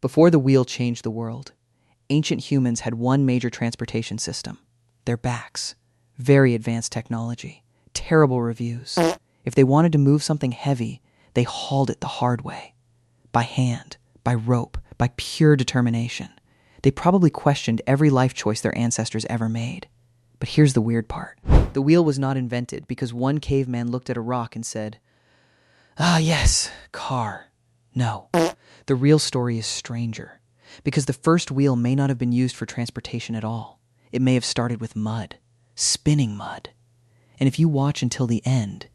Before the wheel changed the world, ancient humans had one major transportation system: their backs. Very advanced technology, terrible reviews. If they wanted to move something heavy, they hauled it the hard way. By hand, by rope, by pure determination. They probably questioned every life choice their ancestors ever made. But here's the weird part. The wheel was not invented because one caveman looked at a rock and said, "Ah, yes, car." No, the real story is stranger. Because the first wheel may not have been used for transportation at all. It may have started with mud. Spinning mud. And if you watch until the end,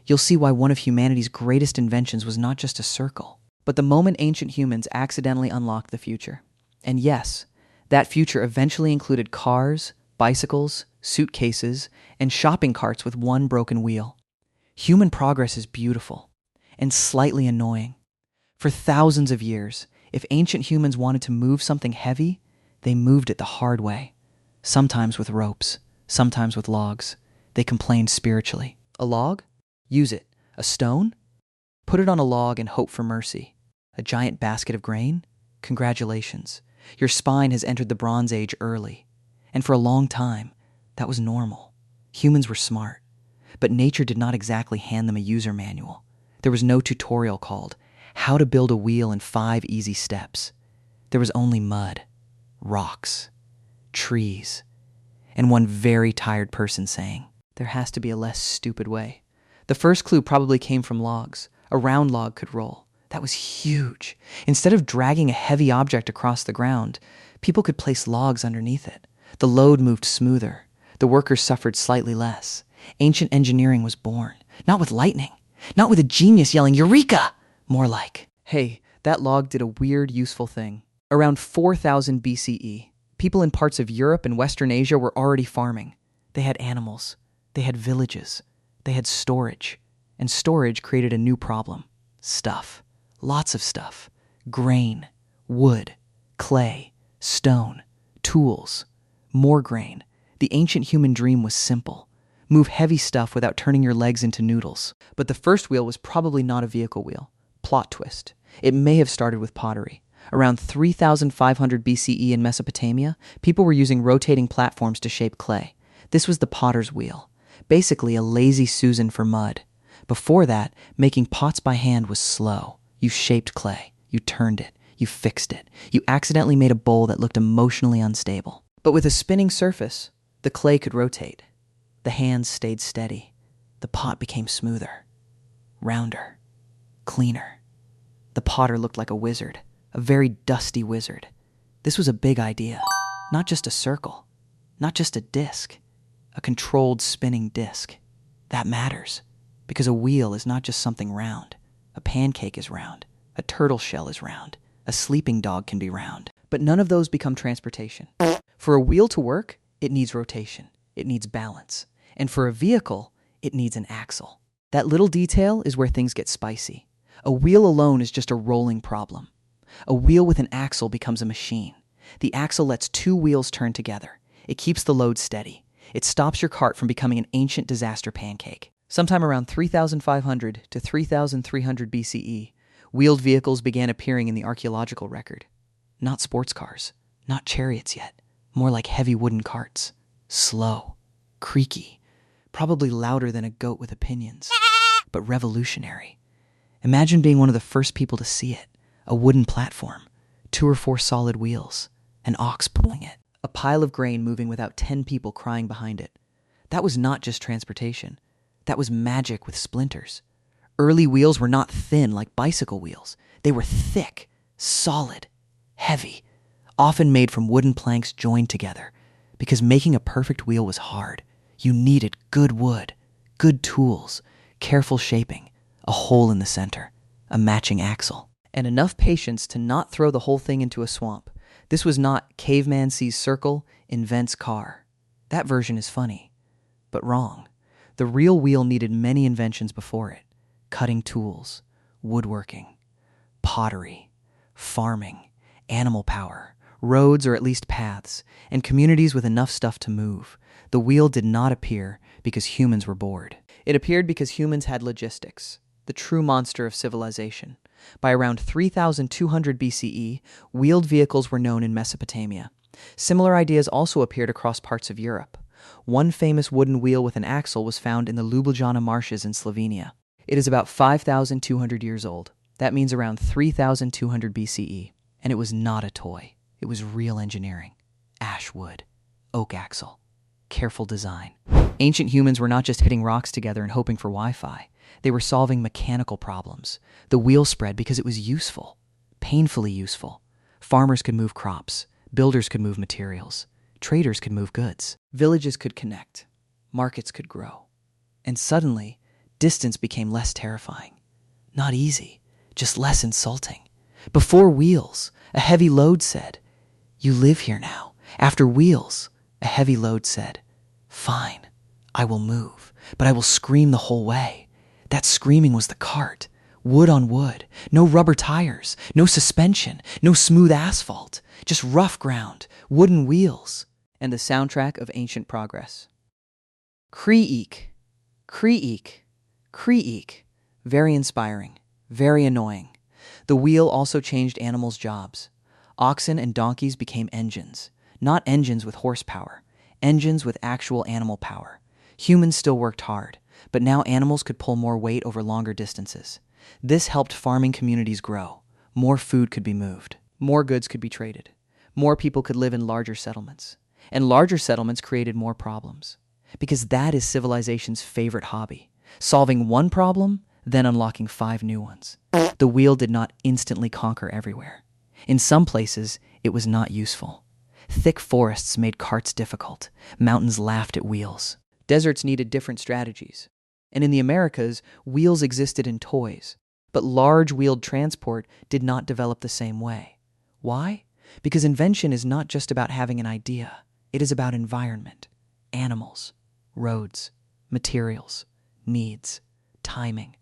you'll see why one of humanity's greatest inventions was not just a circle, but the moment ancient humans accidentally unlocked the future. And yes, that future eventually included cars, bicycles, suitcases, and shopping carts with one broken wheel. Human progress is beautiful and slightly annoying. For thousands of years, if ancient humans wanted to move something heavy, they moved it the hard way, sometimes with ropes. Sometimes with logs. They complained spiritually. A log? Use it. A stone? Put it on a log and hope for mercy. A giant basket of grain? Congratulations. Your spine has entered the Bronze Age early. And for a long time, that was normal. Humans were smart. But nature did not exactly hand them a user manual. There was no tutorial called How to Build a Wheel in 5 Easy Steps. There was only mud, rocks, trees, and one very tired person saying, "There has to be a less stupid way." The first clue probably came from logs. A round log could roll. That was huge. Instead of dragging a heavy object across the ground, people could place logs underneath it. The load moved smoother. The workers suffered slightly less. Ancient engineering was born. Not with lightning. Not with a genius yelling, "Eureka!" More like, hey, that log did a weird, useful thing. Around 4000 BCE, people in parts of Europe and Western Asia were already farming. They had animals. They had villages. They had storage. And storage created a new problem. Stuff. Lots of stuff. Grain. Wood. Clay. Stone. Tools. More grain. The ancient human dream was simple. Move heavy stuff without turning your legs into noodles. But the first wheel was probably not a vehicle wheel. Plot twist. It may have started with pottery. Around 3500 BCE in Mesopotamia, people were using rotating platforms to shape clay. This was the potter's wheel, basically a lazy Susan for mud. Before that, making pots by hand was slow. You shaped clay, you turned it, you fixed it. You accidentally made a bowl that looked emotionally unstable. But with a spinning surface, the clay could rotate. The hands stayed steady. The pot became smoother, rounder, cleaner. The potter looked like a wizard. A very dusty wizard. This was a big idea. Not just a circle. Not just a disc. A controlled spinning disc. That matters. Because a wheel is not just something round. A pancake is round. A turtle shell is round. A sleeping dog can be round. But none of those become transportation. For a wheel to work, it needs rotation. It needs balance. And for a vehicle, it needs an axle. That little detail is where things get spicy. A wheel alone is just a rolling problem. A wheel with an axle becomes a machine. The axle lets 2 wheels turn together. It keeps the load steady. It stops your cart from becoming an ancient disaster pancake. Sometime around 3500 to 3300 BCE, wheeled vehicles began appearing in the archaeological record. Not sports cars, not chariots yet, more like heavy wooden carts. Slow, creaky, probably louder than a goat with opinions, but revolutionary. Imagine being one of the first people to see it. A wooden platform, 2 or 4 solid wheels, an ox pulling it, a pile of grain moving without 10 people crying behind it. That was not just transportation. That was magic with splinters. Early wheels were not thin like bicycle wheels. They were thick, solid, heavy, often made from wooden planks joined together. Because making a perfect wheel was hard. You needed good wood, good tools, careful shaping, a hole in the center, a matching axle, and enough patience to not throw the whole thing into a swamp. This was not caveman sees circle, invents car. That version is funny, but wrong. The real wheel needed many inventions before it. Cutting tools, woodworking, pottery, farming, animal power, roads or at least paths, and communities with enough stuff to move. The wheel did not appear because humans were bored. It appeared because humans had logistics, the true monster of civilization. By around 3200 BCE, wheeled vehicles were known in Mesopotamia. Similar ideas also appeared across parts of Europe. One famous wooden wheel with an axle was found in the Ljubljana marshes in Slovenia. It is about 5,200 years old. That means around 3,200 BCE. And it was not a toy. It was real engineering. Ash wood, oak axle, careful design. Ancient humans were not just hitting rocks together and hoping for Wi-Fi. They were solving mechanical problems. The wheel spread because it was useful, painfully useful. Farmers could move crops. Builders could move materials. Traders could move goods. Villages could connect. Markets could grow. And suddenly, distance became less terrifying. Not easy, just less insulting. Before wheels, a heavy load said, "You live here now." After wheels, a heavy load said, "Fine, I will move, but I will scream the whole way." That screaming was the cart. Wood on wood, no rubber tires, no suspension, no smooth asphalt, just rough ground, wooden wheels, and the soundtrack of ancient progress. Creak, creak, creak. Very inspiring, very annoying. The wheel also changed animals' jobs. Oxen and donkeys became engines, not engines with horsepower, engines with actual animal power. Humans still worked hard, but now animals could pull more weight over longer distances. This helped farming communities grow. More food could be moved. More goods could be traded. More people could live in larger settlements. And larger settlements created more problems. Because that is civilization's favorite hobby. Solving one problem, then unlocking 5 new ones. The wheel did not instantly conquer everywhere. In some places, it was not useful. Thick forests made carts difficult. Mountains laughed at wheels. Deserts needed different strategies. And in the Americas, wheels existed in toys. But large wheeled transport did not develop the same way. Why? Because invention is not just about having an idea. It is about environment, animals, roads, materials, needs, timing.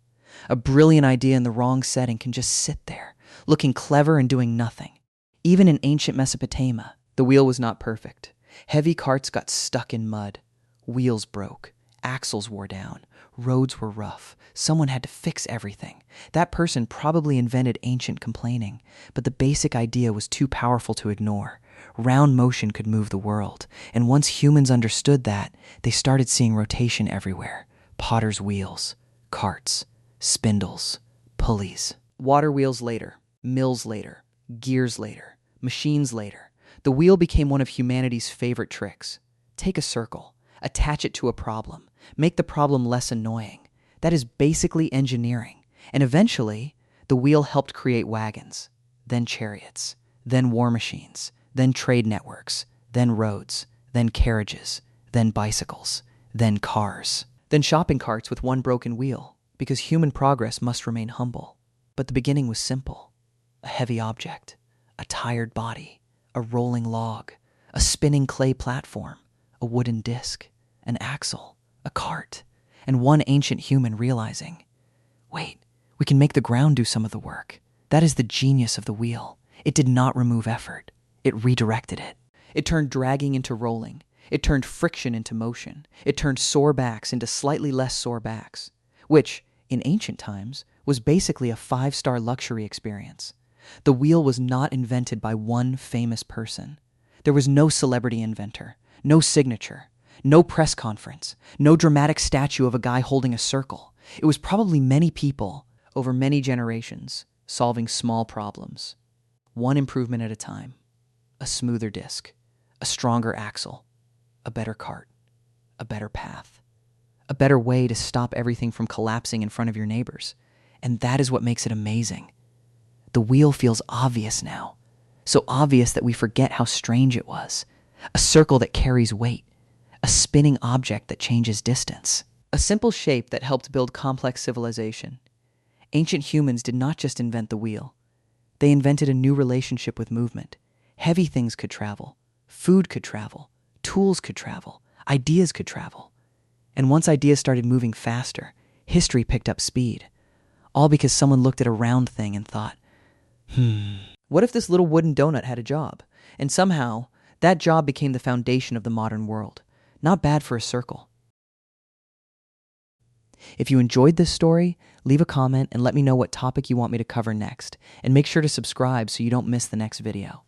A brilliant idea in the wrong setting can just sit there, looking clever and doing nothing. Even in ancient Mesopotamia, the wheel was not perfect. Heavy carts got stuck in mud. Wheels broke. Axles wore down. Roads were rough. Someone had to fix everything. That person probably invented ancient complaining, but the basic idea was too powerful to ignore. Round motion could move the world, and once humans understood that, they started seeing rotation everywhere. Potter's wheels, carts, spindles, pulleys. Water wheels later, mills later, gears later, machines later. The wheel became one of humanity's favorite tricks. Take a circle, attach it to a problem, make the problem less annoying. That is basically engineering. And eventually, the wheel helped create wagons, then chariots, then war machines, then trade networks, then roads, then carriages, then bicycles, then cars, then shopping carts with one broken wheel, because human progress must remain humble. But the beginning was simple. A heavy object, a tired body, a rolling log, a spinning clay platform, a wooden disc, an axle, a cart, and one ancient human realizing, wait, we can make the ground do some of the work. That is the genius of the wheel. It did not remove effort. It redirected it. It turned dragging into rolling. It turned friction into motion. It turned sore backs into slightly less sore backs, which, in ancient times, was basically a 5-star luxury experience. The wheel was not invented by one famous person. There was no celebrity inventor, no signature, no press conference, no dramatic statue of a guy holding a circle. It was probably many people, over many generations, solving small problems. One improvement at a time. A smoother disc, a stronger axle, a better cart, a better path, a better way to stop everything from collapsing in front of your neighbors. And that is what makes it amazing. The wheel feels obvious now, so obvious that we forget how strange it was. A circle that carries weight, a spinning object that changes distance, a simple shape that helped build complex civilization. Ancient humans did not just invent the wheel. They invented a new relationship with movement. Heavy things could travel, food could travel, tools could travel, ideas could travel. And once ideas started moving faster, history picked up speed. All because someone looked at a round thing and thought, what if this little wooden donut had a job? And somehow, that job became the foundation of the modern world. Not bad for a circle. If you enjoyed this story, leave a comment and let me know what topic you want me to cover next, and make sure to subscribe so you don't miss the next video.